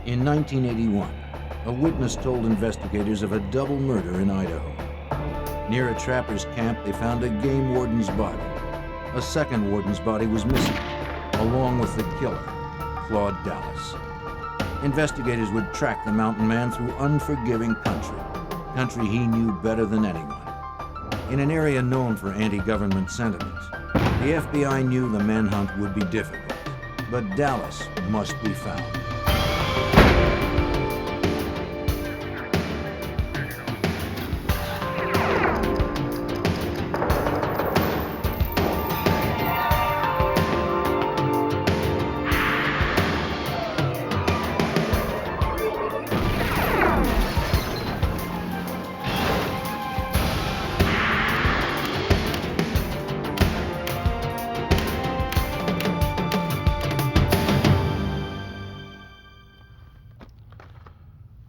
In 1981, a witness told investigators of a double murder in Idaho. Near a trapper's camp, they found a game warden's body. A second warden's body was missing, along with the killer, Claude Dallas. Investigators would track the mountain man through unforgiving country he knew better than anyone. In an area known for anti-government sentiment, the FBI knew the manhunt would be difficult, but Dallas must be found.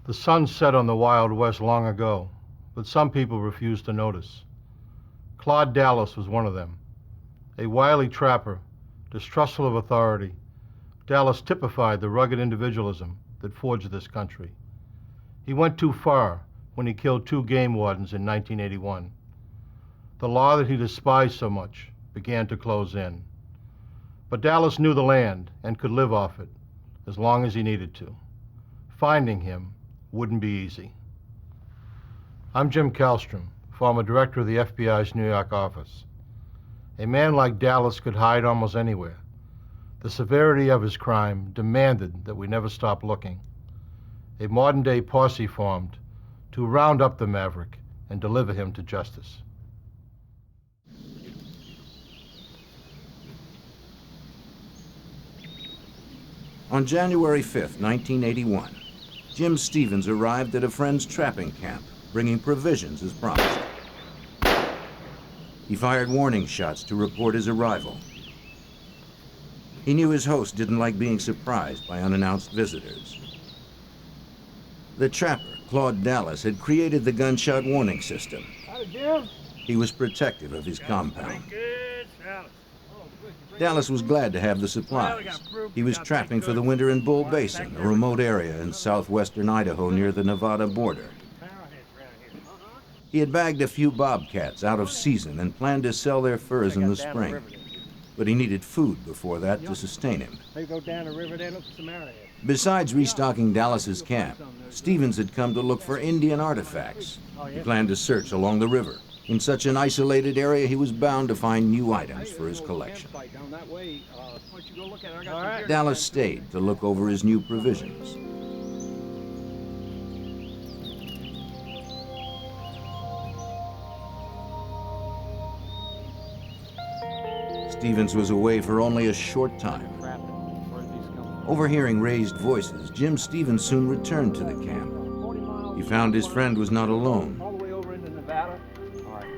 The sun set on the Wild West long ago, but some people refused to notice. Claude Dallas was one of them. A wily trapper, distrustful of authority, Dallas typified the rugged individualism that forged this country. He went too far when he killed 2 game wardens in 1981. The law that he despised so much began to close in. But Dallas knew the land and could live off it as long as he needed to. Finding him wouldn't be easy. I'm Jim Kallstrom, former director of the FBI's New York office. A man like Dallas could hide almost anywhere. The severity of his crime demanded that we never stop looking. A modern-day posse formed to round up the maverick and deliver him to justice. On January 5th, 1981, Jim Stevens arrived at a friend's trapping camp, bringing provisions as promised. He fired warning shots to report his arrival. He knew his host didn't like being surprised by unannounced visitors. The trapper, Claude Dallas, had created the gunshot warning system. Howdy, Jim. He was protective of his compound. Dallas was glad to have the supplies. He was trapping for the winter in Bull Basin, a remote area in southwestern Idaho near the Nevada border. He had bagged a few bobcats out of season and planned to sell their furs in the spring. But he needed food before that to sustain him. Besides restocking Dallas's camp, Stevens had come to look for Indian artifacts. He planned to search along the river. In such an isolated area, he was bound to find new items for his collection. Dallas stayed to look over his new provisions. Stevens was away for only a short time. Overhearing raised voices, Jim Stevens soon returned to the camp. He found his friend was not alone.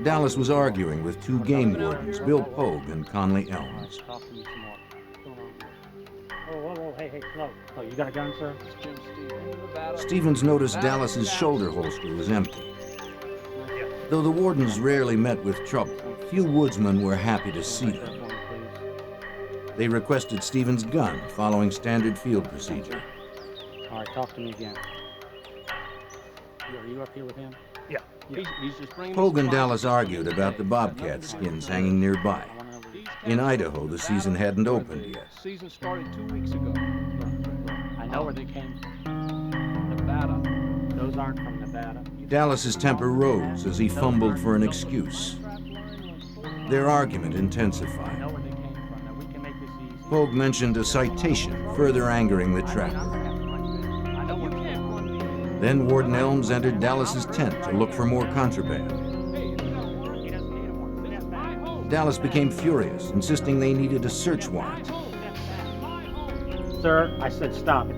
Dallas was arguing with 2 game wardens, Bill Pogue and Conley Elms. Oh, you got a gun, sir? Stevens noticed Dallas's shoulder holster was empty. Though the wardens rarely met with trouble, few woodsmen were happy to see them. They requested Stevens' gun, following standard field procedure. All right, talk to me again. Are you up here with him? Yeah. He's just bringing Pogue and Dallas argued about the bobcat skins hanging nearby. In Idaho, the season hadn't opened yet. Season started 2 weeks ago. I know where they came from. Nevada. Those aren't from Nevada. Dallas's temper rose as he fumbled for an excuse. Their argument intensified. I know where they came from. Now we can make this easy. Pogue mentioned a citation, further angering the trapper. Then Warden Elms entered Dallas's tent to look for more contraband. Dallas became furious, insisting they needed a search warrant. Sir, I said stop it.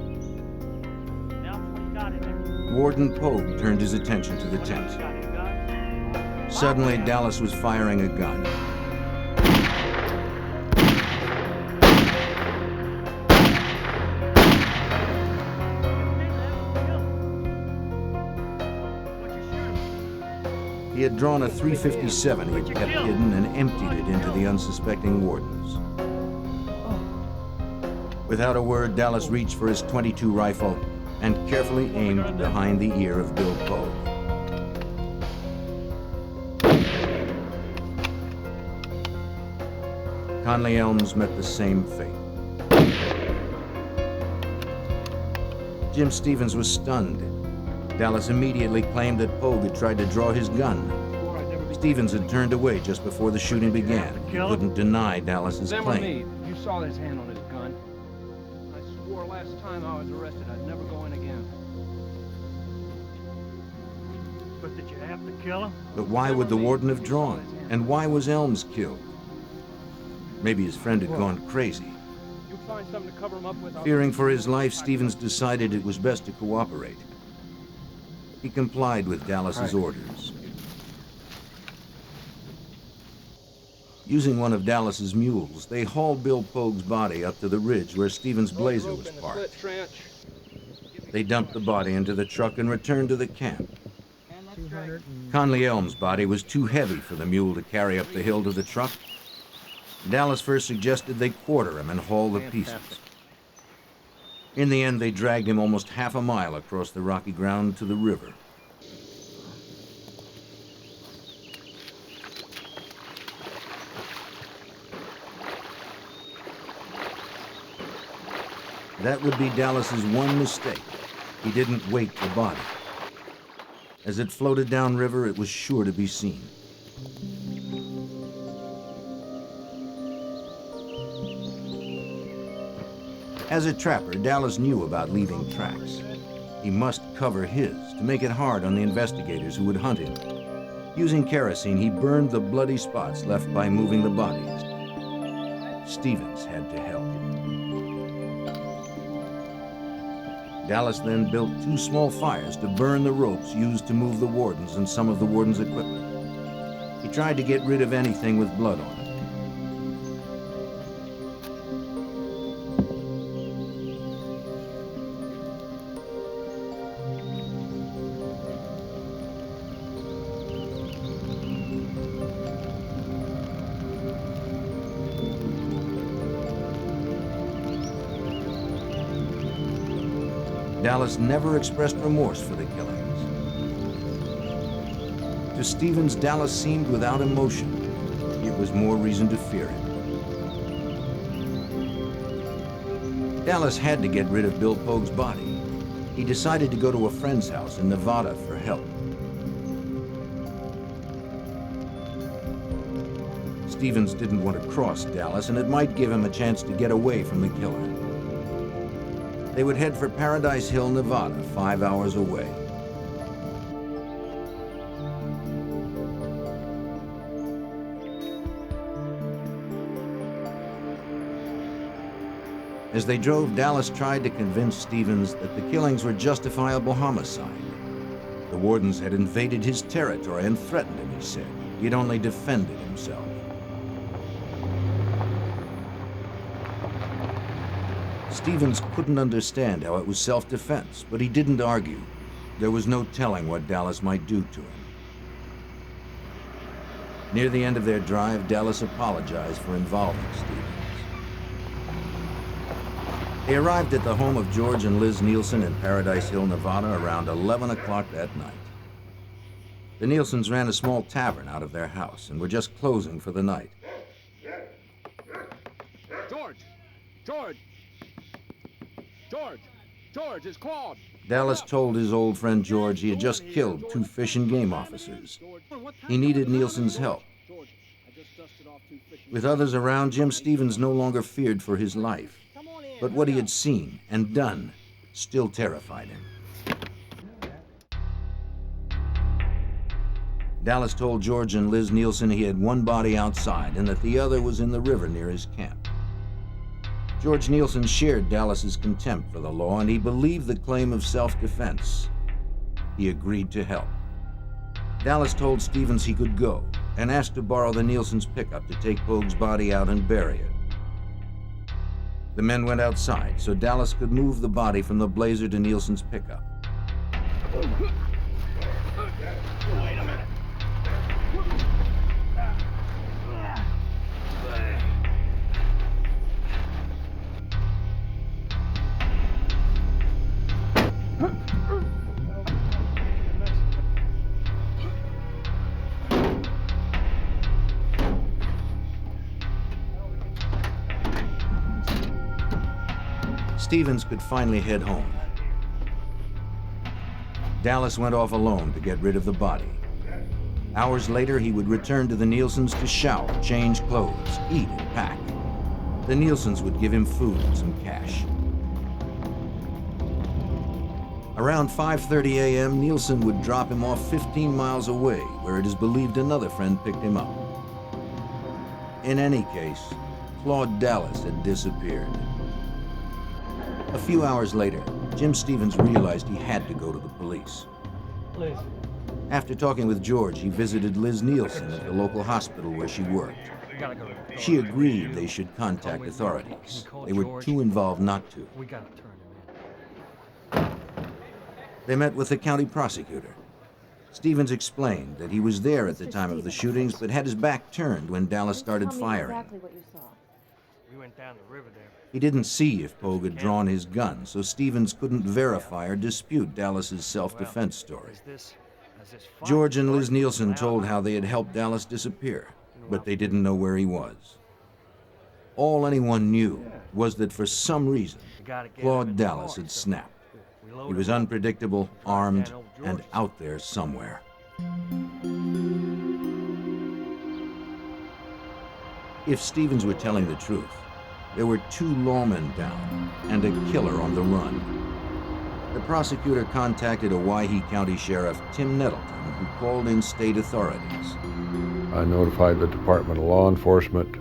Warden Pogue turned his attention to the tent. Suddenly, Dallas was firing a gun. He had drawn a .357 he'd kept hidden and emptied it into the unsuspecting wardens. Without a word, Dallas reached for his .22 rifle and carefully aimed behind the ear of Bill Pogue. Conley Elms met the same fate. Jim Stevens was stunned. Dallas immediately claimed that Pogue had tried to draw his gun. Stevens had turned away just before the shooting began. He couldn't deny Dallas's claim. You saw his hand on his gun. I swore last time I was arrested I'd never go in again. But did you have to kill him? But why would the warden have drawn? And why was Elms killed? Maybe his friend had gone crazy. You find something to cover him up with. Fearing for his life, Stevens decided it was best to cooperate. He complied with Dallas's orders. Using one of Dallas's mules, they hauled Bill Pogue's body up to the ridge where Stevens' blazer was parked. They dumped the body into the truck and returned to the camp. Conley Elms' body was too heavy for the mule to carry up the hill to the truck. Dallas first suggested they quarter him and haul the pieces. In the end, they dragged him almost half a mile across the rocky ground to the river. That would be Dallas's one mistake. He didn't weight the body. As it floated downriver, it was sure to be seen. As a trapper, Dallas knew about leaving tracks. He must cover his to make it hard on the investigators who would hunt him. Using kerosene, he burned the bloody spots left by moving the bodies. Stevens had to help. Dallas then built 2 small fires to burn the ropes used to move the wardens and some of the wardens' equipment. He tried to get rid of anything with blood on it. Dallas never expressed remorse for the killings. To Stevens, Dallas seemed without emotion. It was more reason to fear him. Dallas had to get rid of Bill Pogue's body. He decided to go to a friend's house in Nevada for help. Stevens didn't want to cross Dallas, and it might give him a chance to get away from the killer. They would head for Paradise Hill, Nevada, 5 hours away. As they drove, Dallas tried to convince Stevens that the killings were justifiable homicide. The wardens had invaded his territory and threatened him, he said. He had only defended himself. Stevens couldn't understand how it was self-defense, but he didn't argue. There was no telling what Dallas might do to him. Near the end of their drive, Dallas apologized for involving Stevens. They arrived at the home of George and Liz Nielsen in Paradise Hill, Nevada, around 11 o'clock that night. The Nielsens ran a small tavern out of their house and were just closing for the night. George! George! George! George, it's Claude! Dallas told his old friend George he had just killed 2 fish and game officers. He needed Nielsen's help. With others around, Jim Stevens no longer feared for his life. But what he had seen and done still terrified him. Dallas told George and Liz Nielsen he had one body outside and that the other was in the river near his camp. George Nielsen shared Dallas's contempt for the law, and he believed the claim of self-defense. He agreed to help. Dallas told Stevens he could go and asked to borrow the Nielsen's pickup to take Pogue's body out and bury it. The men went outside so Dallas could move the body from the blazer to Nielsen's pickup. Wait a minute. Stevens could finally head home. Dallas went off alone to get rid of the body. Hours later, he would return to the Nielsens to shower, change clothes, eat, and pack. The Nielsens would give him food and some cash. Around 5:30 a.m., Nielsen would drop him off 15 miles away, where it is believed another friend picked him up. In any case, Claude Dallas had disappeared. A few hours later, Jim Stevens realized he had to go to the police. Liz. After talking with George, he visited Liz Nielsen at the local hospital where she worked. We gotta go to the She agreed they should contact authorities. They were too involved not to. We gotta turn him in. They met with the county prosecutor. Stevens explained that he was there at the time of the shootings, but had his back turned when Dallas started firing. Exactly what you saw. We went down the river there. He didn't see if Pogue had drawn his gun, so Stevens couldn't verify or dispute Dallas's self-defense story. George and Liz Nielsen told how they had helped Dallas disappear, but they didn't know where he was. All anyone knew was that for some reason, Claude Dallas had snapped. He was unpredictable, armed, and out there somewhere. If Stevens were telling the truth, there were 2 lawmen down and a killer on the run. The prosecutor contacted Owyhee County Sheriff Tim Nettleton, who called in state authorities. I notified the Department of Law Enforcement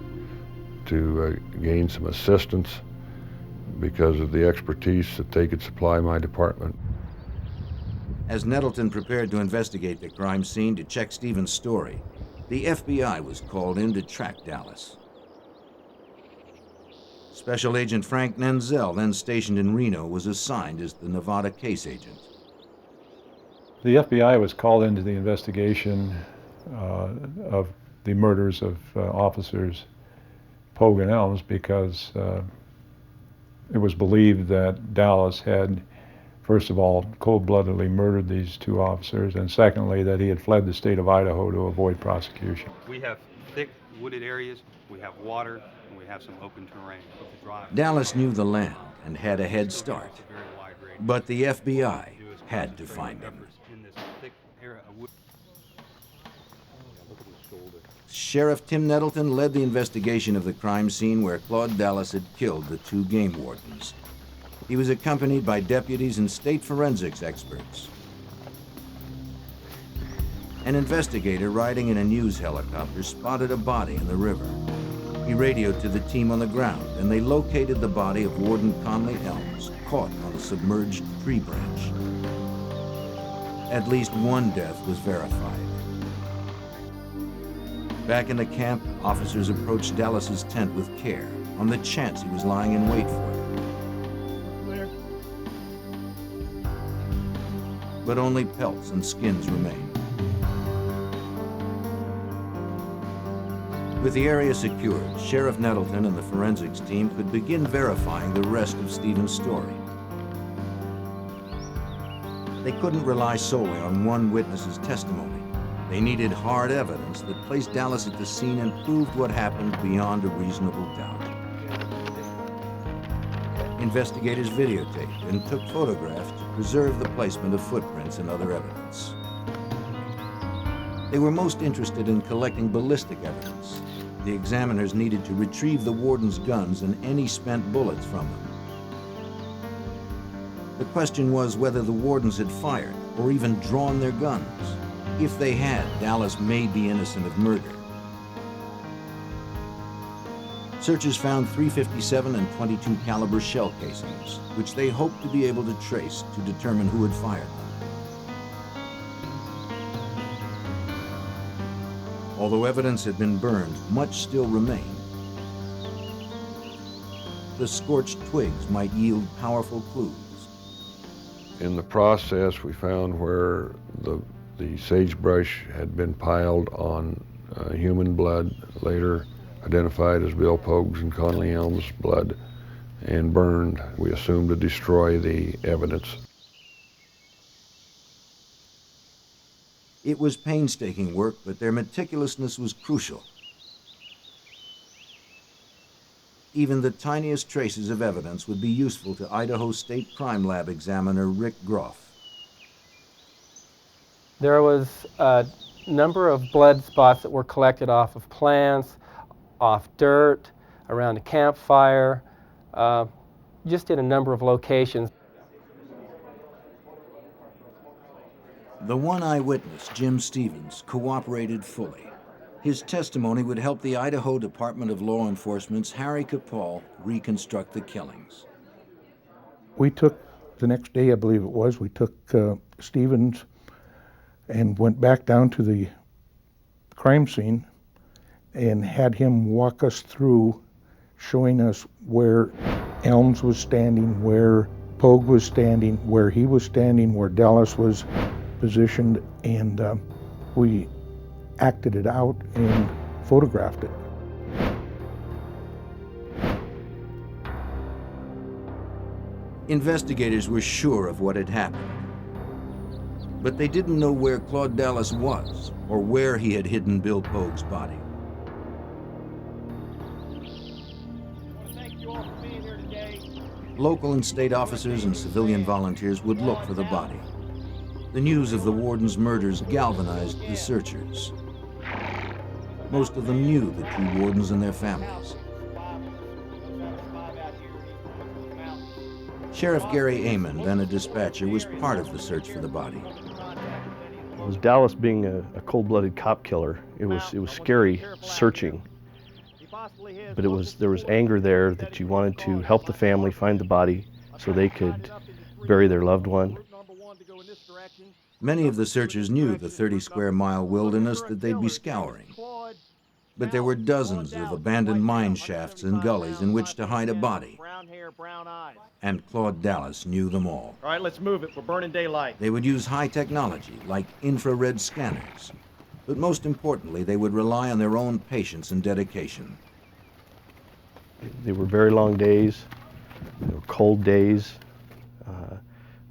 to gain some assistance because of the expertise that they could supply my department. As Nettleton prepared to investigate the crime scene to check Stevens' story, the FBI was called in to track Dallas. Special Agent Frank Nenzel, then stationed in Reno, was assigned as the Nevada case agent. The FBI was called into the investigation of the murders of officers Pogue and Elms because it was believed that Dallas had, first of all, cold-bloodedly murdered these 2 officers, and secondly, that he had fled the state of Idaho to avoid prosecution. We have thick wooded areas, we have water, and we have some open terrain. Dallas knew the land and had a head start, but the FBI had to find him. Sheriff Tim Nettleton led the investigation of the crime scene where Claude Dallas had killed the 2 game wardens. He was accompanied by deputies and state forensics experts. An investigator riding in a news helicopter spotted a body in the river. He radioed to the team on the ground, and they located the body of Warden Conley Elms, caught on a submerged tree branch. At least 1 death was verified. Back in the camp, officers approached Dallas's tent with care, on the chance he was lying in wait for them. But only pelts and skins remained. With the area secured, Sheriff Nettleton and the forensics team could begin verifying the rest of Stevens' story. They couldn't rely solely on one witness's testimony. They needed hard evidence that placed Dallas at the scene and proved what happened beyond a reasonable doubt. Investigators videotaped and took photographs to preserve the placement of footprints and other evidence. They were most interested in collecting ballistic evidence. The examiners needed to retrieve the warden's guns and any spent bullets from them. The question was whether the wardens had fired or even drawn their guns. If they had, Dallas may be innocent of murder. Searchers found .357 and .22 caliber shell casings, which they hoped to be able to trace to determine who had fired them. Although evidence had been burned, much still remained. The scorched twigs might yield powerful clues. In the process, we found where the sagebrush had been piled on human blood, later identified as Bill Pogue's and Conley Elms' blood, and burned. We assumed to destroy the evidence. It was painstaking work, but their meticulousness was crucial. Even the tiniest traces of evidence would be useful to Idaho State Crime Lab examiner Rick Groff. There was a number of blood spots that were collected off of plants, off dirt, around a campfire, just in a number of locations. The one eyewitness, Jim Stevens, cooperated fully. His testimony would help the Idaho Department of Law Enforcement's Harry Capall reconstruct the killings. We took, the next day I believe it was, we took Stevens and went back down to the crime scene and had him walk us through, showing us where Elms was standing, where Pogue was standing, where he was standing, where Dallas was positioned, and we acted it out and photographed it. Investigators were sure of what had happened, but they didn't know where Claude Dallas was or where he had hidden Bill Pogue's body. Local and state officers and civilian volunteers would look for the body. The news of the warden's murders galvanized the searchers. Most of them knew the two wardens and their families. Sheriff Gary Amon, then a dispatcher, was part of the search for the body. It was Dallas being a cold-blooded cop killer. It was scary searching, but there was anger there that you wanted to help the family find the body so they could bury their loved one. Many of the searchers knew the 30-square-mile wilderness that they'd be scouring, but there were dozens of abandoned mine shafts and gullies in which to hide a body, and Claude Dallas knew them all. All right, let's move it. We're burning daylight. They would use high technology like infrared scanners, but most importantly, they would rely on their own patience and dedication. They were very long days. They were cold days.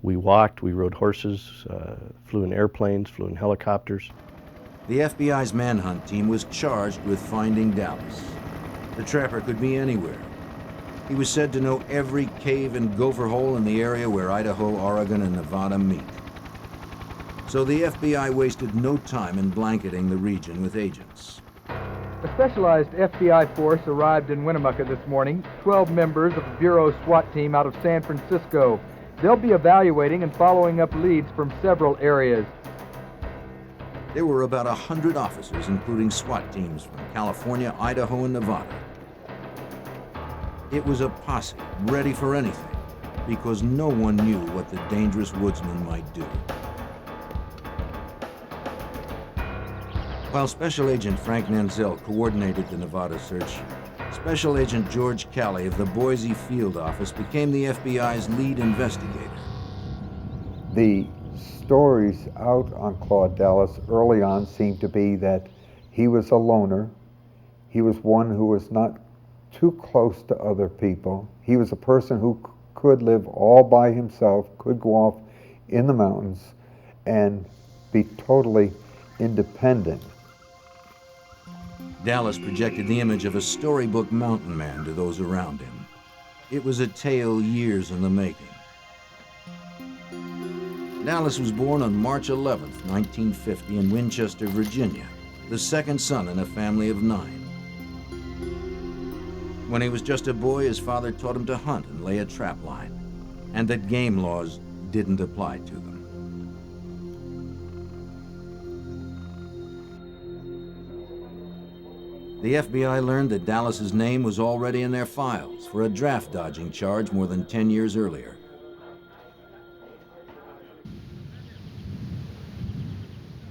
We walked, we rode horses, flew in airplanes, flew in helicopters. The FBI's manhunt team was charged with finding Dallas. The trapper could be anywhere. He was said to know every cave and gopher hole in the area where Idaho, Oregon, and Nevada meet. So the FBI wasted no time in blanketing the region with agents. A specialized FBI force arrived in Winnemucca this morning, 12 members of the Bureau SWAT team out of San Francisco. They'll be evaluating and following up leads from several areas. There were about 100 officers, including SWAT teams from California, Idaho, and Nevada. It was a posse ready for anything, because no one knew what the dangerous woodsman might do. While Special Agent Frank Nanzel coordinated the Nevada search, Special Agent George Calley of the Boise Field Office became the FBI's lead investigator. The stories out on Claude Dallas early on seemed to be that he was a loner. He was one who was not too close to other people. He was a person who could live all by himself, could go off in the mountains and be totally independent. Dallas projected the image of a storybook mountain man to those around him. It was a tale years in the making. Dallas was born on March 11, 1950 in Winchester, Virginia, the second son in a family of 9. When he was just a boy, his father taught him to hunt and lay a trap line, and that game laws didn't apply to them. The FBI learned that Dallas's name was already in their files for a draft dodging charge more than 10 years earlier.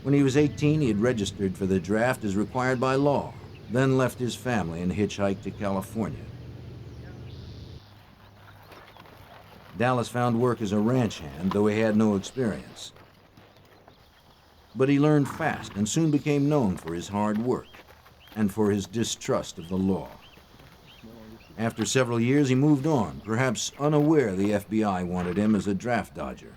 When he was 18, he had registered for the draft as required by law, then left his family and hitchhiked to California. Dallas found work as a ranch hand, though he had no experience. But he learned fast and soon became known for his hard work and for his distrust of the law. After several years, he moved on, perhaps unaware the FBI wanted him as a draft dodger.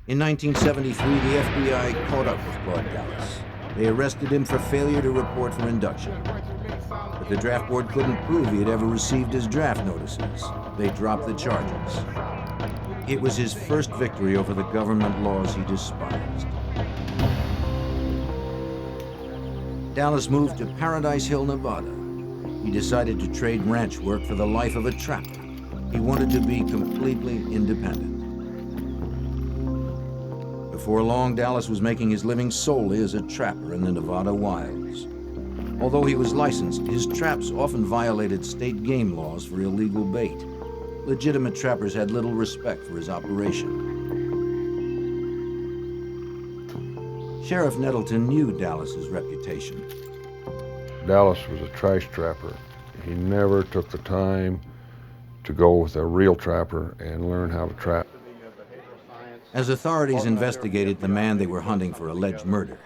In 1973, the FBI caught up with Claude Dallas. They arrested him for failure to report for induction. But the draft board couldn't prove he had ever received his draft notices. They dropped the charges. It was his first victory over the government laws he despised. Dallas moved to Paradise Hill, Nevada. He decided to trade ranch work for the life of a trapper. He wanted to be completely independent. Before long, Dallas was making his living solely as a trapper in the Nevada wilds. Although he was licensed, his traps often violated state game laws for illegal bait. Legitimate trappers had little respect for his operation. Sheriff Nettleton knew Dallas's reputation. Dallas was a trash trapper. He never took the time to go with a real trapper and learn how to trap. As authorities investigated the man they were hunting for alleged murder,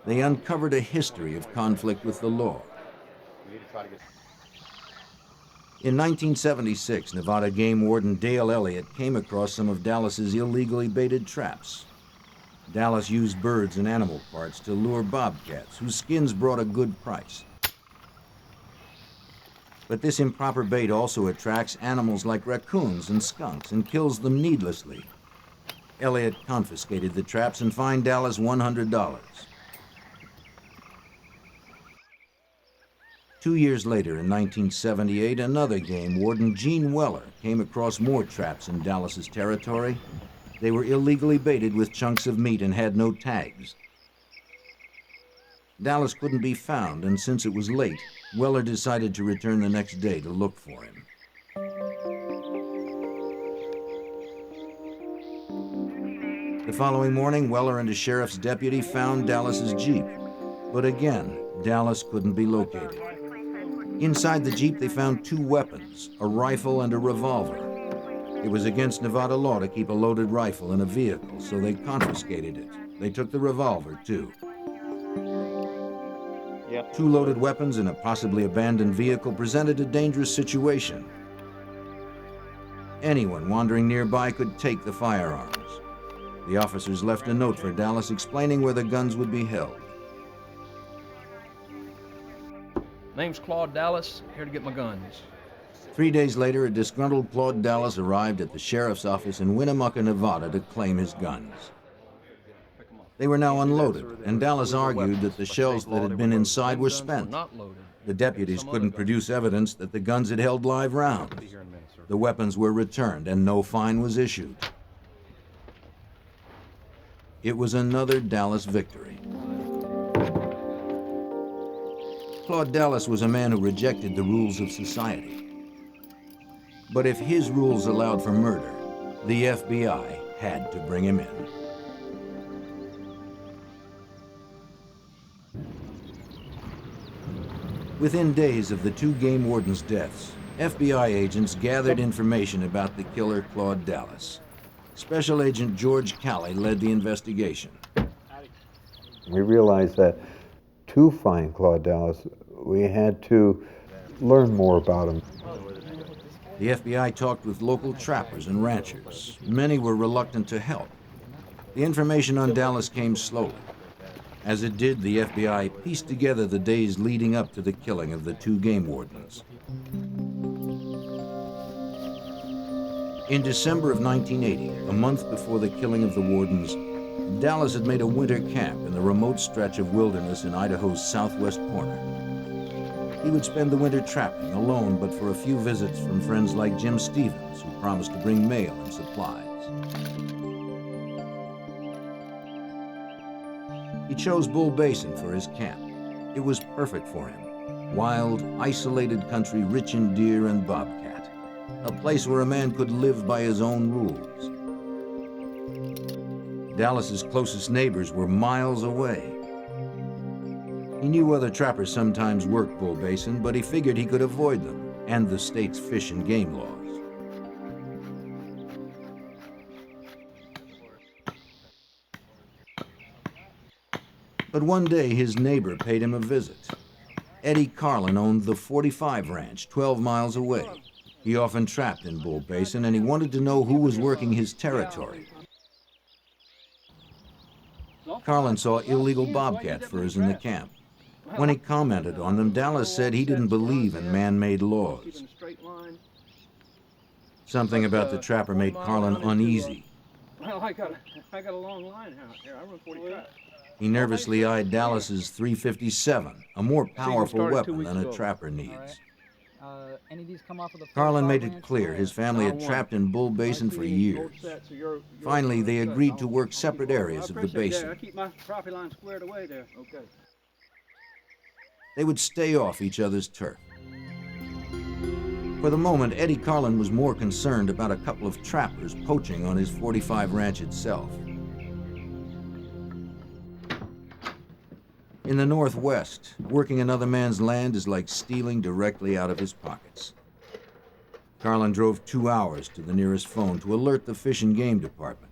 they uncovered a history of conflict with the law. In 1976, Nevada game warden Dale Elliott came across some of Dallas's illegally baited traps. Dallas used birds and animal parts to lure bobcats, whose skins brought a good price. But this improper bait also attracts animals like raccoons and skunks and kills them needlessly. Elliott confiscated the traps and fined Dallas $100. 2 years later, in 1978, another game warden, Gene Weller, came across more traps in Dallas's territory. They were illegally baited with chunks of meat and had no tags. Dallas couldn't be found, and since it was late, Weller decided to return the next day to look for him. The following morning, Weller and a sheriff's deputy found Dallas's Jeep. But again, Dallas couldn't be located. Inside the Jeep, they found two weapons, a rifle and a revolver. It was against Nevada law to keep a loaded rifle in a vehicle, so they confiscated it. They took the revolver, too. Two loaded weapons in a possibly abandoned vehicle presented a dangerous situation. Anyone wandering nearby could take the firearms. The officers left a note for Dallas explaining where the guns would be held. Name's Claude Dallas, here to get my guns. 3 days later, a disgruntled Claude Dallas arrived at the sheriff's office in Winnemucca, Nevada to claim his guns. They were now unloaded, and Dallas argued that the shells that had been inside were spent. The deputies couldn't produce evidence that the guns had held live rounds. The weapons were returned, and no fine was issued. It was another Dallas victory. Claude Dallas was a man who rejected the rules of society. But if his rules allowed for murder, the FBI had to bring him in. Within days of the two game wardens' deaths, FBI agents gathered information about the killer Claude Dallas. Special Agent George Calley led the investigation. We realized that to find Claude Dallas, we had to learn more about him. The FBI talked with local trappers and ranchers. Many were reluctant to help. The information on Dallas came slowly. As it did, the FBI pieced together the days leading up to the killing of the two game wardens. In December of 1980, a month before the killing of the wardens, Dallas had made a winter camp in the remote stretch of wilderness in Idaho's southwest corner. He would spend the winter trapping alone, but for a few visits from friends like Jim Stevens, who promised to bring mail and supplies. He chose Bull Basin for his camp. It was perfect for him. Wild, isolated country rich in deer and bobcat. A place where a man could live by his own rules. Dallas's closest neighbors were miles away. He knew other trappers sometimes worked Bull Basin, but he figured he could avoid them and the state's fish and game laws. But one day, his neighbor paid him a visit. Eddie Carlin owned the 45 Ranch, 12 miles away. He often trapped in Bull Basin, and he wanted to know who was working his territory. Carlin saw illegal bobcat furs in the camp. When he commented on them, Dallas said he didn't believe in man-made laws. Something about the trapper made Carlin uneasy. Well, I got a long line out here. I run 40 traps. He nervously eyed Dallas's .357, a more powerful weapon than a trapper needs. Any of these come off of the Carlin made it clear his family had trapped in Bull Basin for years. Finally, they agreed to work separate areas of the basin. I keep my property line squared away there. Okay. They would stay off each other's turf. For the moment, Eddie Carlin was more concerned about a couple of trappers poaching on his 45 ranch itself. In the Northwest, working another man's land is like stealing directly out of his pockets. Carlin drove 2 hours to the nearest phone to alert the Fish and Game Department.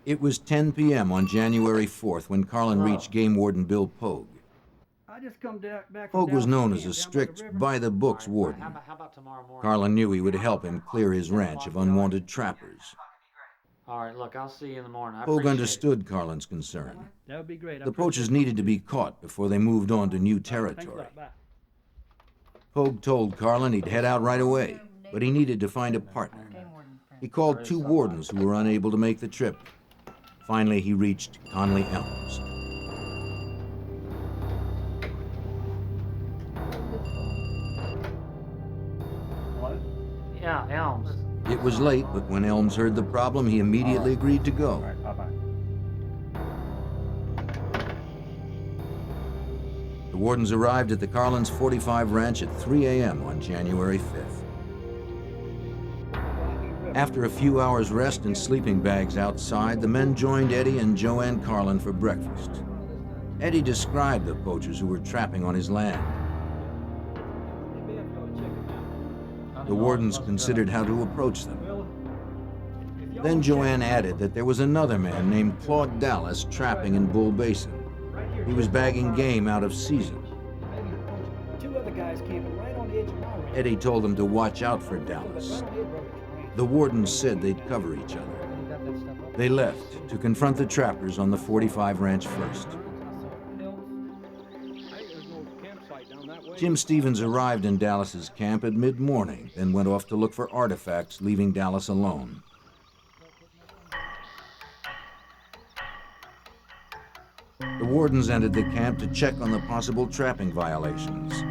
It was 10 p.m. on January 4th when Carlin reached Game Warden Bill Pogue. I just come back. Pogue was known as a strict, by-the-books warden. How about tomorrow morning? Carlin knew he would help him clear his ranch of unwanted trappers. All right, look, I'll see you in the morning. Pogue understood Carlin's concern. That would be great. The poachers needed to be caught before they moved on to new territory. Pogue told Carlin he'd head out right away, but he needed to find a partner. He called 2 wardens who were unable to make the trip. Finally, he reached Conley Elms. Yeah, Elms. It was late, but when Elms heard the problem, he immediately agreed to go. The wardens arrived at the Carlins' 45 ranch at 3 a.m. on January 5th. After a few hours' rest in sleeping bags outside, the men joined Eddie and Joanne Carlin for breakfast. Eddie described the poachers who were trapping on his land. The wardens considered how to approach them. Then Joanne added that there was another man named Claude Dallas trapping in Bull Basin. He was bagging game out of season. 2 other guys camping right on the edge of my ranch. Eddie told them to watch out for Dallas. The wardens said they'd cover each other. They left to confront the trappers on the 45 ranch first. Jim Stevens arrived in Dallas's camp at mid-morning, then went off to look for artifacts, leaving Dallas alone. The wardens entered the camp to check on the possible trapping violations.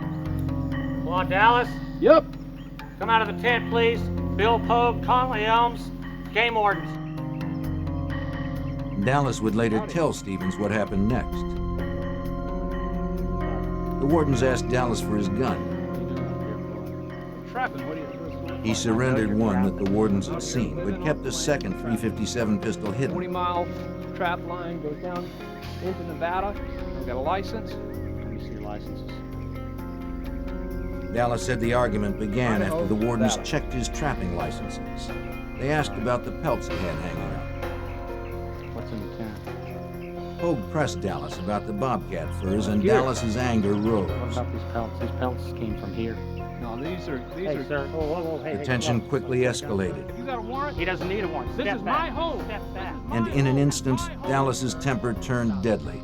Claude Dallas? Yep. Come out of the tent, please. Bill Pogue, Conley Elms, Game Wardens. Dallas would later tell Stevens what happened next. The wardens asked Dallas for his gun. He surrendered one that the wardens had seen, but kept a second .357 pistol hidden. 20-mile trap line goes down into Nevada. I've got a license. Let me see your licenses. Dallas said the argument began after the wardens checked his trapping licenses. They asked about the pelts he had hanging up. What's in the tent? Pogue pressed Dallas about the bobcat furs, and Dallas's anger rose. What about these pelts? These pelts came from here. No, these are. Hey, sir. Whoa, hey, The tension quickly escalated, You got a warrant? He doesn't need a warrant. This is my home. Step back. and in an instant, Dallas's temper turned deadly.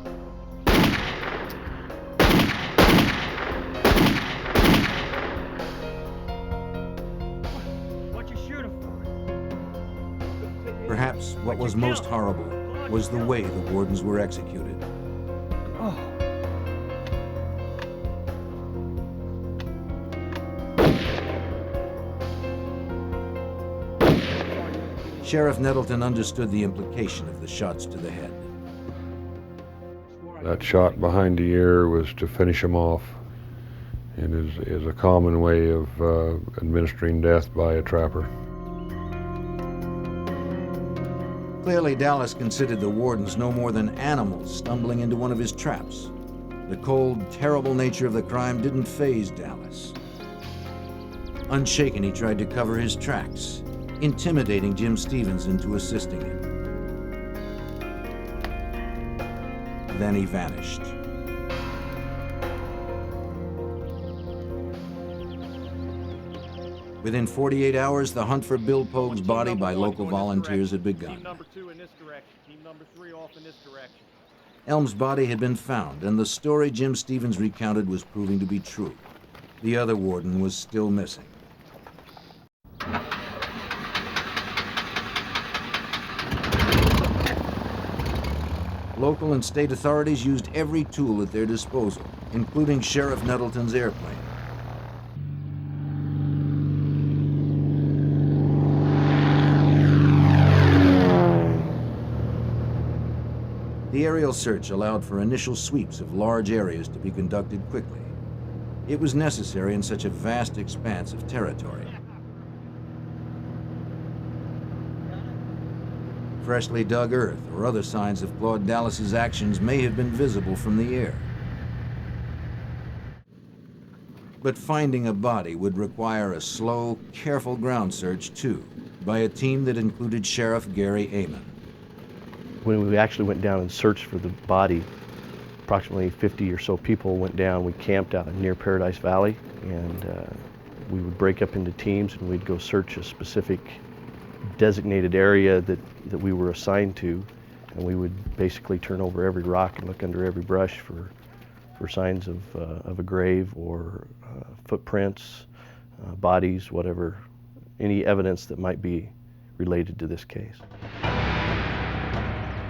What you shooting for? Perhaps what was most horrible was the way the wardens were executed. Oh. Sheriff Nettleton understood the implication of the shots to the head. That shot behind the ear was to finish him off, and is a common way of administering death by a trapper. Clearly, Dallas considered the wardens no more than animals stumbling into one of his traps. The cold, terrible nature of the crime didn't faze Dallas. Unshaken, he tried to cover his tracks, intimidating Jim Stevens into assisting him. Then he vanished. Within 48 hours, the hunt for Bill Pogue's body by local volunteers had begun. Team number 2 in this direction. Team number 3 off in this direction. Elm's body had been found, and the story Jim Stevens recounted was proving to be true. The other warden was still missing. Local and state authorities used every tool at their disposal, including Sheriff Nettleton's airplane. The aerial search allowed for initial sweeps of large areas to be conducted quickly. It was necessary in such a vast expanse of territory. Freshly dug earth or other signs of Claude Dallas's actions may have been visible from the air. But finding a body would require a slow, careful ground search too, by a team that included Sheriff Gary Amon. When we actually went down and searched for the body, approximately 50 or so people went down. We camped out near Paradise Valley, and we would break up into teams and we'd go search a specific designated area that we were assigned to, and we would basically turn over every rock and look under every brush for signs of a grave or footprints, bodies, whatever, any evidence that might be related to this case.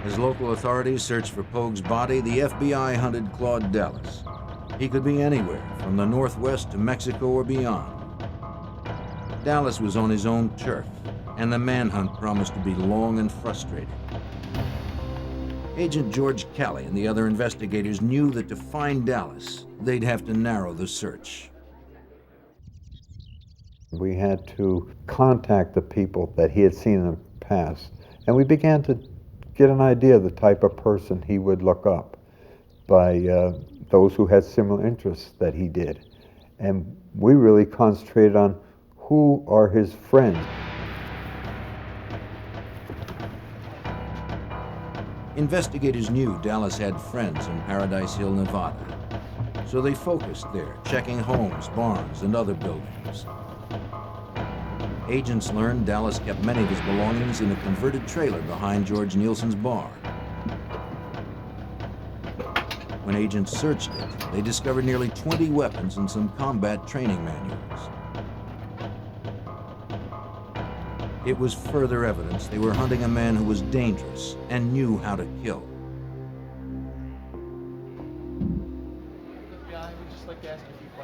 As local authorities searched for Pogue's body, the FBI hunted Claude Dallas. He could be anywhere, from the Northwest to Mexico or beyond. Dallas was on his own turf, and the manhunt promised to be long and frustrating. Agent George Kelly and the other investigators knew that to find Dallas, they'd have to narrow the search. We had to contact the people that he had seen in the past, and we began to get an idea of the type of person he would look up by those who had similar interests that he did. And we really concentrated on who are his friends. Investigators knew Dallas had friends in Paradise Hill, Nevada, so they focused there, checking homes, barns, and other buildings. Agents learned Dallas kept many of his belongings in a converted trailer behind George Nielsen's bar. When agents searched it, they discovered nearly 20 weapons and some combat training manuals. It was further evidence they were hunting a man who was dangerous and knew how to kill.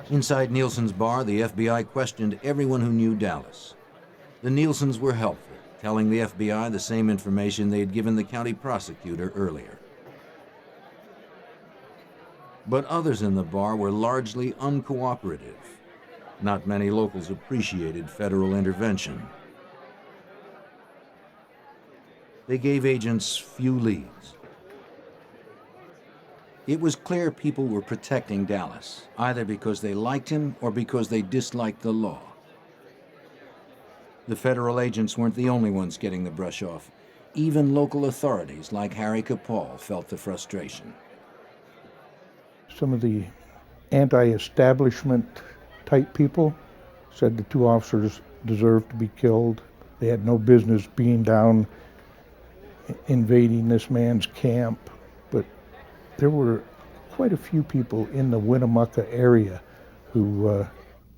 Inside Nielsen's bar, the FBI questioned everyone who knew Dallas. The Nielsens were helpful, telling the FBI the same information they had given the county prosecutor earlier. But others in the bar were largely uncooperative. Not many locals appreciated federal intervention. They gave agents few leads. It was clear people were protecting Dallas, either because they liked him or because they disliked the law. The federal agents weren't the only ones getting the brush off. Even local authorities like Harry Capall felt the frustration. Some of the anti-establishment type people said the two officers deserved to be killed. They had no business being down invading this man's camp, but there were quite a few people in the Winnemucca area who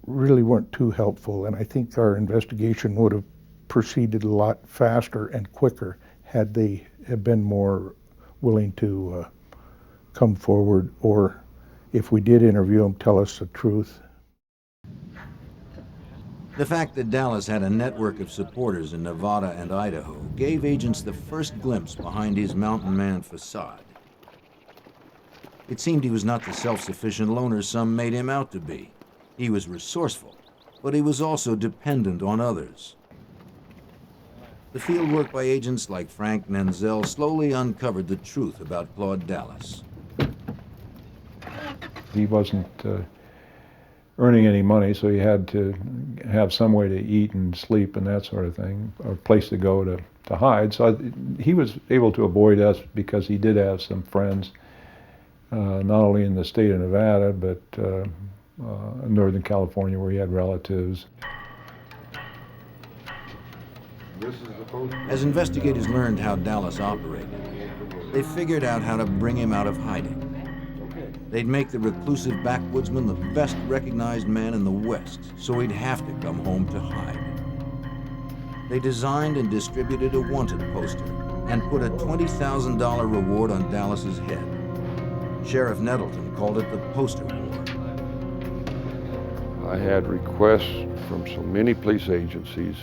really weren't too helpful, and I think our investigation would have proceeded a lot faster and quicker had they have been more willing to come forward, or if we did interview them, tell us the truth. The fact that Dallas had a network of supporters in Nevada and Idaho gave agents the first glimpse behind his mountain man facade. It seemed he was not the self-sufficient loner some made him out to be. He was resourceful, but he was also dependent on others. The field work by agents like Frank Nenzel slowly uncovered the truth about Claude Dallas. He wasn't earning any money, so he had to have some way to eat and sleep and that sort of thing, a place to go to hide. So he was able to avoid us because he did have some friends, not only in the state of Nevada, but in Northern California where he had relatives. As investigators learned how Dallas operated, they figured out how to bring him out of hiding. They'd make the reclusive backwoodsman the best recognized man in the West, so he'd have to come home to hide. They designed and distributed a wanted poster and put a $20,000 reward on Dallas's head. Sheriff Nettleton called it the poster war. I had requests from so many police agencies,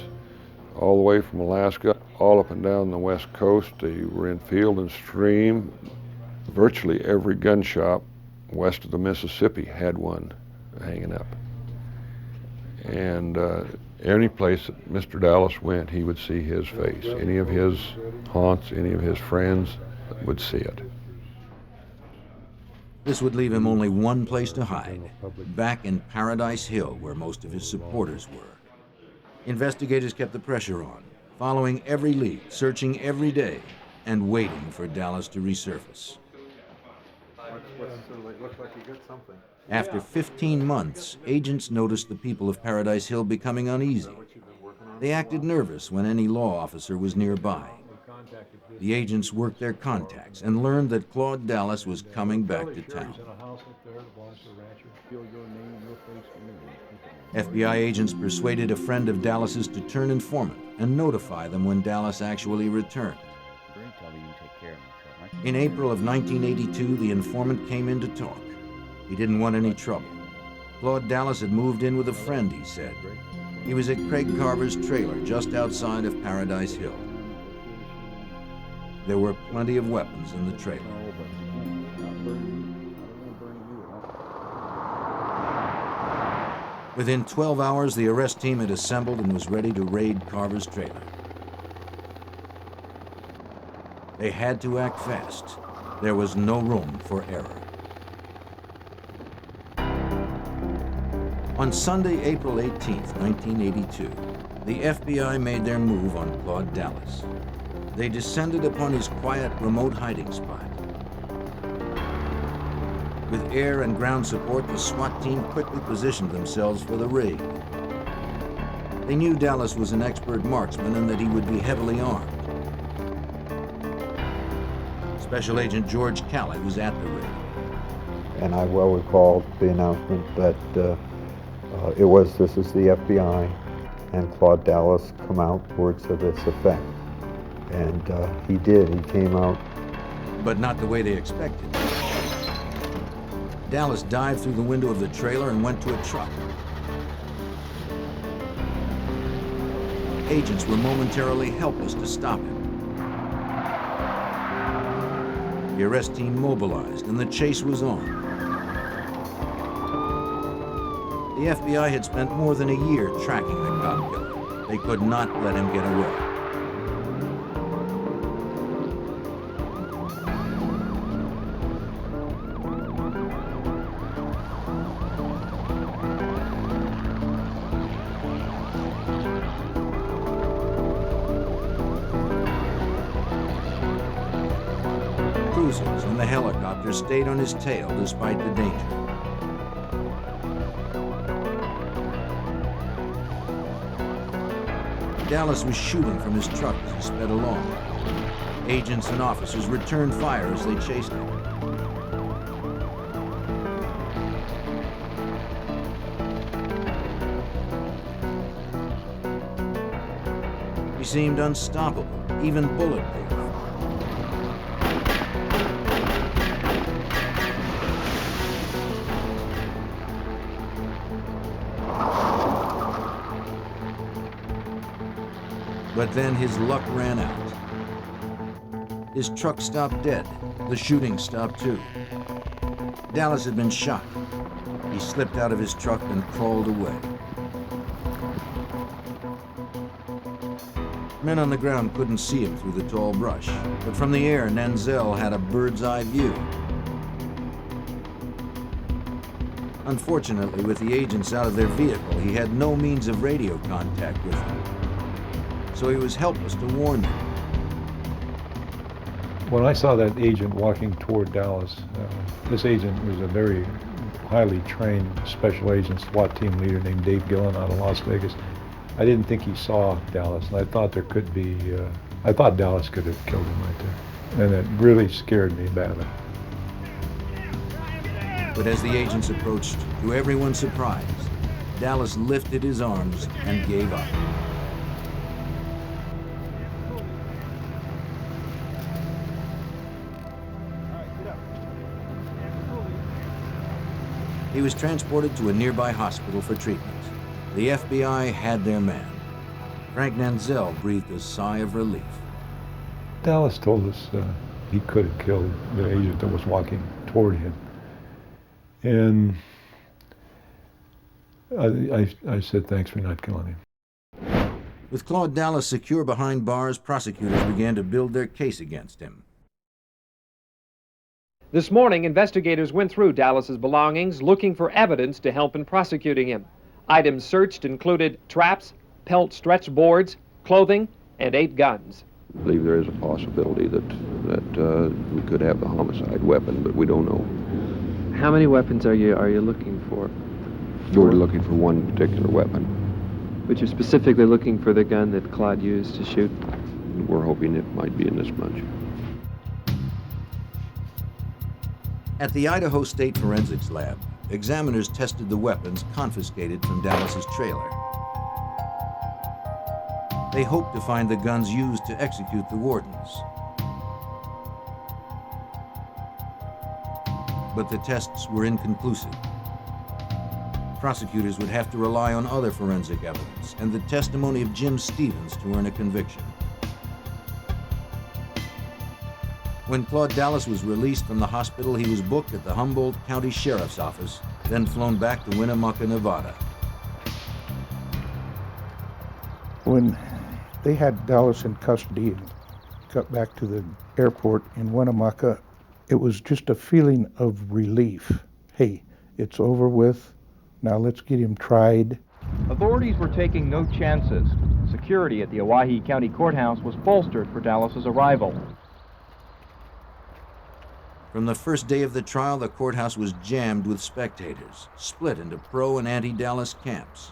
all the way from Alaska, all up and down the West Coast. They were in Field and Stream. Virtually every gun shop west of the Mississippi had one hanging up. And any place that Mr. Dallas went, he would see his face. Any of his haunts, any of his friends would see it. This would leave him only one place to hide, back in Paradise Hill, where most of his supporters were. Investigators kept the pressure on, following every lead, searching every day, and waiting for Dallas to resurface. After 15 months, agents noticed the people of Paradise Hill becoming uneasy. They acted nervous when any law officer was nearby. The agents worked their contacts and learned that Claude Dallas was coming back to town. FBI agents persuaded a friend of Dallas's to turn informant and notify them when Dallas actually returned. In April of 1982, the informant came in to talk. He didn't want any trouble. Claude Dallas had moved in with a friend, he said. He was at Craig Carver's trailer just outside of Paradise Hill. There were plenty of weapons in the trailer. Within 12 hours, the arrest team had assembled and was ready to raid Carver's trailer. They had to act fast. There was no room for error. On Sunday, April 18, 1982, the FBI made their move on Claude Dallas. They descended upon his quiet, remote hiding spot. With air and ground support, the SWAT team quickly positioned themselves for the raid. They knew Dallas was an expert marksman and that he would be heavily armed. Special Agent George Callett was at the raid. And I well recall the announcement that this is the FBI, and Claude Dallas come out, words to this effect. And he did, he came out. But not the way they expected. Dallas dived through the window of the trailer and went to a truck. Agents were momentarily helpless to stop him. The arrest team mobilized and the chase was on. The FBI had spent more than a year tracking the cop killer. They could not let him get away. Cruisers and the helicopter stayed on his tail despite the danger. Dallas was shooting from his truck as he sped along. Agents and officers returned fire as they chased him. He seemed unstoppable, even bulletproof. But then his luck ran out. His truck stopped dead. The shooting stopped too. Dallas had been shot. He slipped out of his truck and crawled away. Men on the ground couldn't see him through the tall brush, but from the air, Nanzel had a bird's eye view. Unfortunately, with the agents out of their vehicle, he had no means of radio contact with them. So he was helpless to warn them. When I saw that agent walking toward Dallas, this agent was a very highly trained special agent SWAT team leader named Dave Gillen out of Las Vegas. I didn't think he saw Dallas, and I thought there could be, I thought Dallas could have killed him right there. And it really scared me badly. But as the agents approached, to everyone's surprise, Dallas lifted his arms and gave up. He was transported to a nearby hospital for treatment. The FBI had their man. Frank Nanzel breathed a sigh of relief. Dallas told us he could have killed the agent that was walking toward him. And I said, thanks for not killing him. With Claude Dallas secure behind bars, prosecutors began to build their case against him. This morning, investigators went through Dallas's belongings looking for evidence to help in prosecuting him. Items searched included traps, pelt stretch boards, clothing, and 8 guns. I believe there is a possibility that we could have the homicide weapon, but we don't know. How many weapons are you looking for? We're looking for one particular weapon. But you're specifically looking for the gun that Claude used to shoot? We're hoping it might be in this bunch. At the Idaho State Forensics Lab, examiners tested the weapons confiscated from Dallas's trailer. They hoped to find the guns used to execute the wardens. But the tests were inconclusive. Prosecutors would have to rely on other forensic evidence and the testimony of Jim Stevens to earn a conviction. When Claude Dallas was released from the hospital, he was booked at the Humboldt County Sheriff's Office, then flown back to Winnemucca, Nevada. When they had Dallas in custody and got back to the airport in Winnemucca, it was just a feeling of relief. Hey, it's over with. Now let's get him tried. Authorities were taking no chances. Security at the Owyhee County Courthouse was bolstered for Dallas's arrival. From the first day of the trial, the courthouse was jammed with spectators, split into pro and anti-Dallas camps.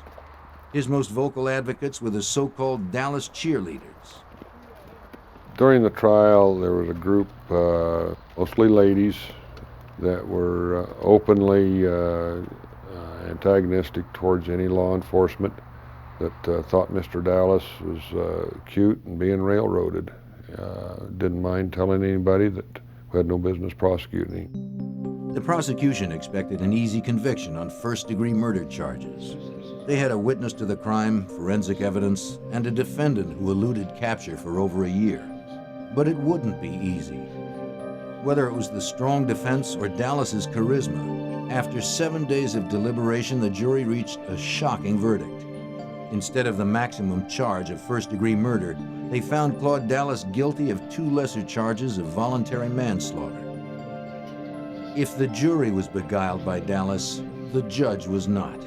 His most vocal advocates were the so-called Dallas cheerleaders. During the trial, there was a group, mostly ladies, that were openly antagonistic towards any law enforcement, that thought Mr. Dallas was cute and being railroaded. Didn't mind telling anybody that we had no business prosecuting him. The prosecution expected an easy conviction on first-degree murder charges. They had a witness to the crime, forensic evidence, and a defendant who eluded capture for over a year. But it wouldn't be easy. Whether it was the strong defense or Dallas's charisma, after 7 days of deliberation, the jury reached a shocking verdict. Instead of the maximum charge of first-degree murder, they found Claude Dallas guilty of 2 lesser charges of voluntary manslaughter. If the jury was beguiled by Dallas, the judge was not.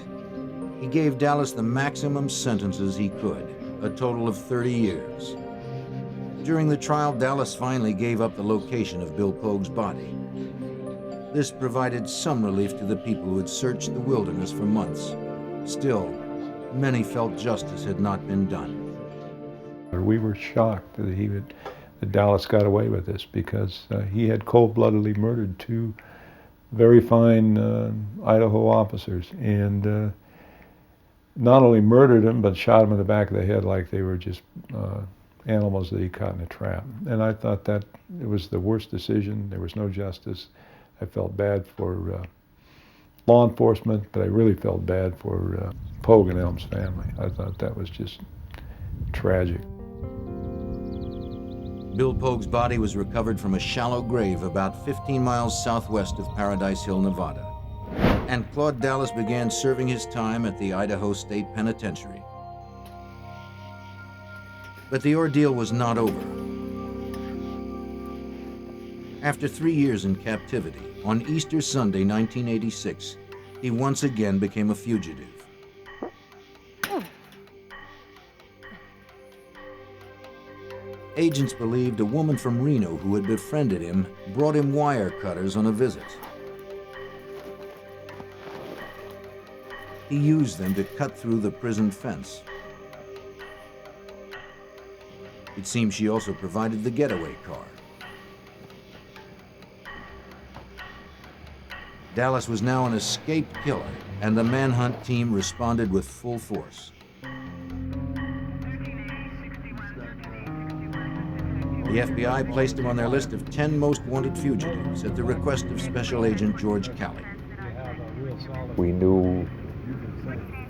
He gave Dallas the maximum sentences he could, a total of 30 years. During the trial, Dallas finally gave up the location of Bill Pogue's body. This provided some relief to the people who had searched the wilderness for months. Still, many felt justice had not been done. We were shocked that Dallas got away with this, because he had cold-bloodedly murdered 2 very fine Idaho officers, and not only murdered them, but shot them in the back of the head like they were just animals that he caught in a trap. And I thought that it was the worst decision. There was no justice. I felt bad for law enforcement, but I really felt bad for Pogue and Elm's family. I thought that was just tragic. Bill Pogue's body was recovered from a shallow grave about 15 miles southwest of Paradise Hill, Nevada. And Claude Dallas began serving his time at the Idaho State Penitentiary. But the ordeal was not over. After 3 years in captivity, on Easter Sunday, 1986, he once again became a fugitive. Agents believed a woman from Reno who had befriended him brought him wire cutters on a visit. He used them to cut through the prison fence. It seems she also provided the getaway car. Dallas was now an escaped killer, and the manhunt team responded with full force. The FBI placed him on their list of 10 most wanted fugitives at the request of Special Agent George Cowboy. We knew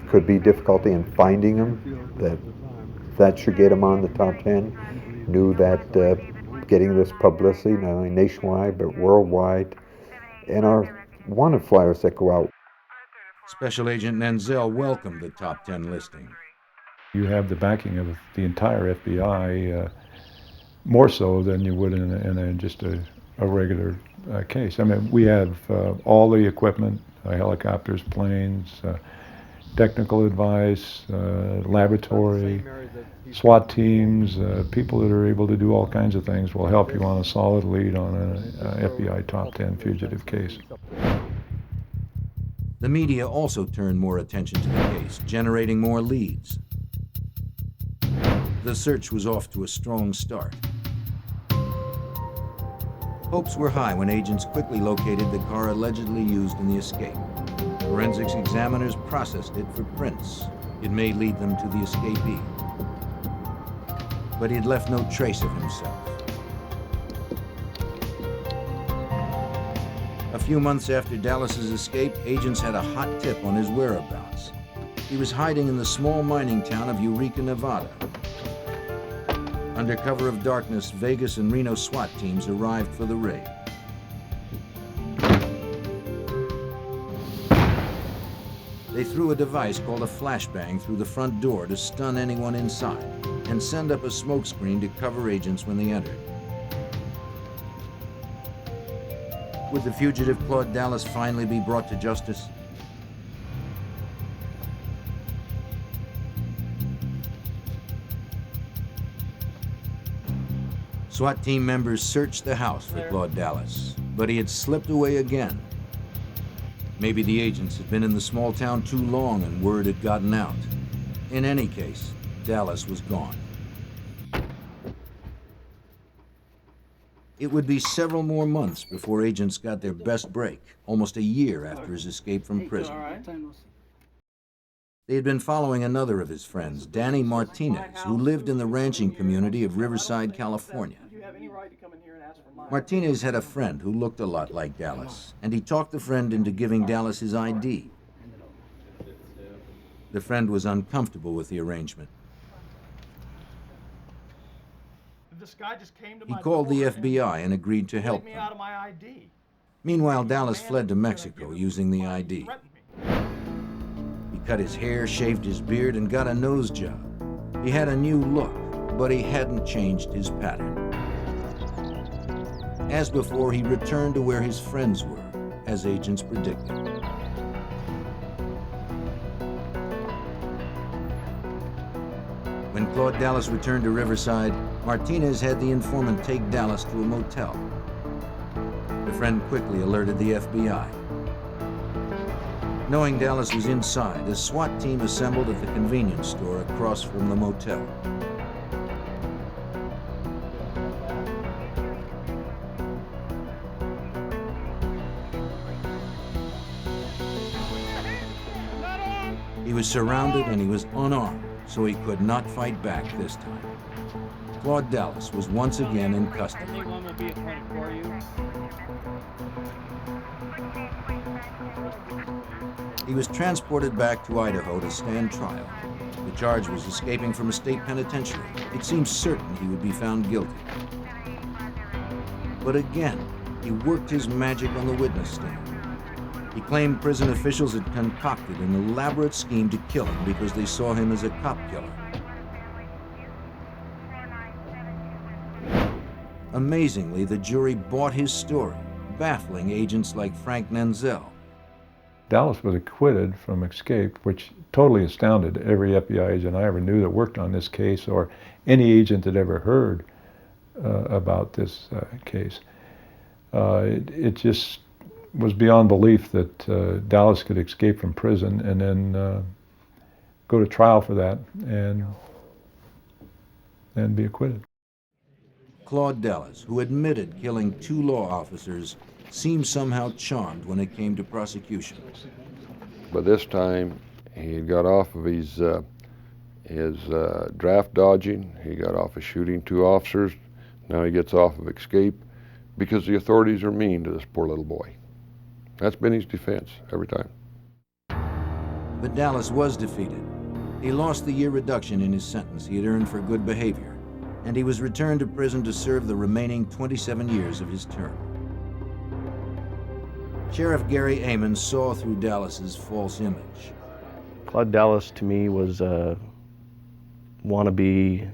could be difficulty in finding him, that should get him on the top 10. Knew that getting this publicity, not only nationwide, but worldwide, and our wanted flyers that go out. Special Agent Nenzel welcomed the top 10 listing. You have the backing of the entire FBI, more so than you would in just a regular case. I mean, we have all the equipment, helicopters, planes, technical advice, laboratory, SWAT teams, people that are able to do all kinds of things will help you on a solid lead on an FBI top 10 fugitive case. The media also turned more attention to the case, generating more leads. The search was off to a strong start. Hopes were high when agents quickly located the car allegedly used in the escape. Forensics examiners processed it for prints. It may lead them to the escapee. But he had left no trace of himself. A few months after Dallas's escape, agents had a hot tip on his whereabouts. He was hiding in the small mining town of Eureka, Nevada. Under cover of darkness, Vegas and Reno SWAT teams arrived for the raid. They threw a device called a flashbang through the front door to stun anyone inside and send up a smoke screen to cover agents when they entered. Would the fugitive Claude Dallas finally be brought to justice? SWAT team members searched the house for Claude Dallas, but he had slipped away again. Maybe the agents had been in the small town too long and word had gotten out. In any case, Dallas was gone. It would be several more months before agents got their best break, almost a year after his escape from prison. They had been following another of his friends, Danny Martinez, who lived in the ranching community of Riverside, California. Martinez had a friend who looked a lot like Dallas, and he talked the friend into giving Dallas his ID. The friend was uncomfortable with the arrangement. This guy just came to He my called the door FBI and agreed to help me them. out of my ID. Meanwhile, Dallas fled to Mexico using the ID. He cut his hair, shaved his beard, and got a nose job. He had a new look, but he hadn't changed his pattern. As before, he returned to where his friends were, as agents predicted. When Claude Dallas returned to Riverside, Martinez had the informant take Dallas to a motel. The friend quickly alerted the FBI. Knowing Dallas was inside, a SWAT team assembled at the convenience store across from the motel. He was surrounded and he was unarmed, so he could not fight back this time. Claude Dallas was once again in custody. Anyone will be accounted for you. He was transported back to Idaho to stand trial. The charge was escaping from a state penitentiary. It seemed certain he would be found guilty. But again, he worked his magic on the witness stand. He claimed prison officials had concocted an elaborate scheme to kill him because they saw him as a cop killer. Amazingly, the jury bought his story, baffling agents like Frank Nenzel. Dallas was acquitted from escape, which totally astounded every FBI agent I ever knew that worked on this case, or any agent that ever heard about this case. It just was beyond belief that Dallas could escape from prison and then go to trial for that and be acquitted. Claude Dallas, who admitted killing 2 law officers, seemed somehow charmed when it came to prosecution. By this time, he had got off of his draft dodging. He got off of shooting 2 officers. Now he gets off of escape because the authorities are mean to this poor little boy. That's been his defense every time. But Dallas was defeated. He lost the year reduction in his sentence he had earned for good behavior, and he was returned to prison to serve the remaining 27 years of his term. Sheriff Gary Amon saw through Dallas's false image. Claude Dallas to me was a wannabe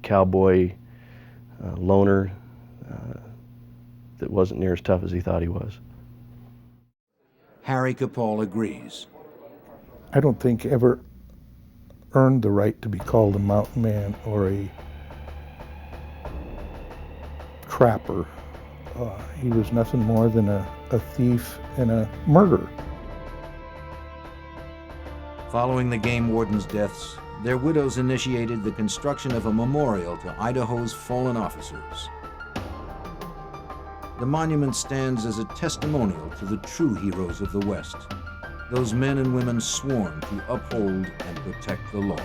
cowboy loner that wasn't near as tough as he thought he was. Harry Capall agrees. I don't think ever earned the right to be called a mountain man or a trapper. He was nothing more than a thief and a murderer. Following the game warden's deaths, their widows initiated the construction of a memorial to Idaho's fallen officers. The monument stands as a testimonial to the true heroes of the West, those men and women sworn to uphold and protect the law.